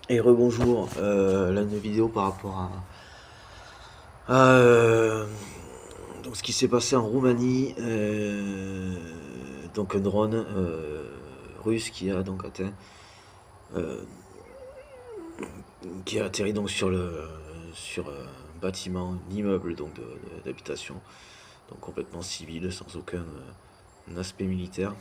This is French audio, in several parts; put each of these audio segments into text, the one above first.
Et rebonjour, là une vidéo par rapport donc ce qui s'est passé en Roumanie, donc un drone russe qui a donc atteint, euh, qui a atterri donc sur un bâtiment, un immeuble donc d'habitation, donc complètement civil, sans aucun aspect militaire.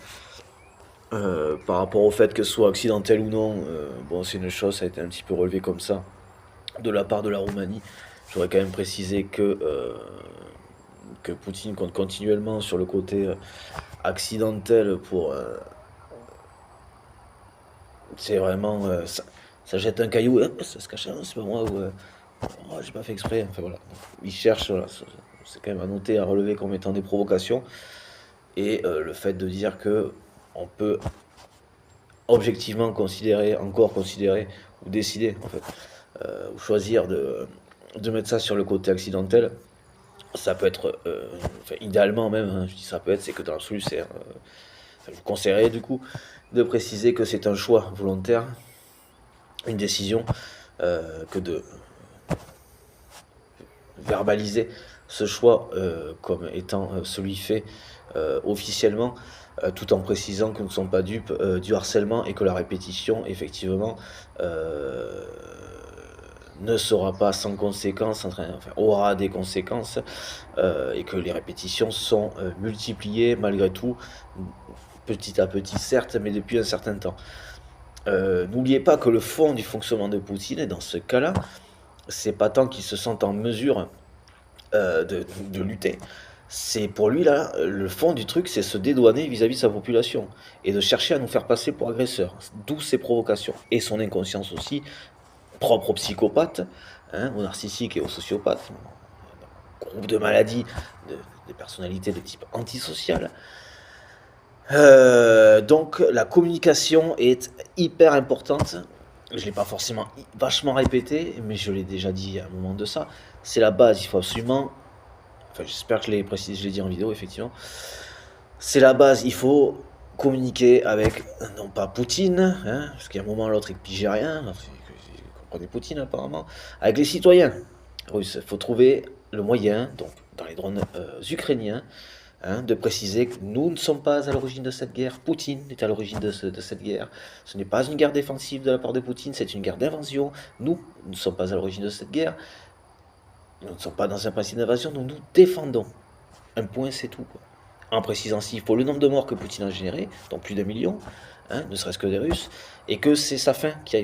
Par rapport au fait que ce soit accidentel ou non, bon c'est une chose, ça a été un petit peu relevé comme ça de la part de la Roumanie. J'aurais quand même précisé que Poutine compte continuellement sur le côté accidentel pour. C'est vraiment. Ça jette un caillou, ça se cache, c'est pas moi, ou. Oh, j'ai pas fait exprès, enfin voilà. Il cherche, voilà, c'est quand même à noter, à relever comme étant des provocations. Et le fait de dire que on peut objectivement considérer, encore considérer, ou décider, en fait, ou choisir de mettre ça sur le côté accidentel, ça peut être, enfin, idéalement même, hein, je dis ça peut être, c'est que dans l'absolu, c'est, enfin, je vous conseillerais du coup de préciser que c'est un choix volontaire, une décision, que de verbaliser ce choix comme étant celui fait officiellement, tout en précisant que nous ne sommes pas dupes du harcèlement et que la répétition, effectivement, euh, ne sera pas sans conséquences, enfin, aura des conséquences, et que les répétitions sont multipliées malgré tout, petit à petit certes, mais depuis un certain temps. N'oubliez pas que le fond du fonctionnement de Poutine, et dans ce cas-là, c'est pas tant qu'il se sent en mesure de lutter. C'est pour lui là, le fond du truc, c'est se dédouaner vis-à-vis de sa population et de chercher à nous faire passer pour agresseurs. D'où ses provocations et son inconscience aussi, propre aux psychopathes, hein, aux narcissiques et aux sociopathes, groupe de maladies, des personnalités de type antisocial. Donc la communication est hyper importante. Je ne l'ai pas forcément vachement répété, mais je l'ai déjà dit à un moment de ça. C'est la base, il faut absolument. Enfin, j'espère que je l'ai précisé, je l'ai dit en vidéo, effectivement. C'est la base, il faut communiquer avec, non pas Poutine, hein, parce qu'à un moment ou l'autre il pigeait rien, vous comprenez Poutine apparemment, avec les citoyens russes. Il faut trouver le moyen, donc dans les drones ukrainiens, hein, de préciser que nous ne sommes pas à l'origine de cette guerre, Poutine est à l'origine de cette guerre. Ce n'est pas une guerre défensive de la part de Poutine, c'est une guerre d'invasion. Nous ne sommes pas à l'origine de cette guerre. Nous ne sommes pas dans un principe d'invasion, nous nous défendons. Un point, c'est tout, quoi. En précisant s'il faut le nombre de morts que Poutine a généré, donc plus d'1 million, hein, ne serait-ce que des Russes, et que c'est sa fin qui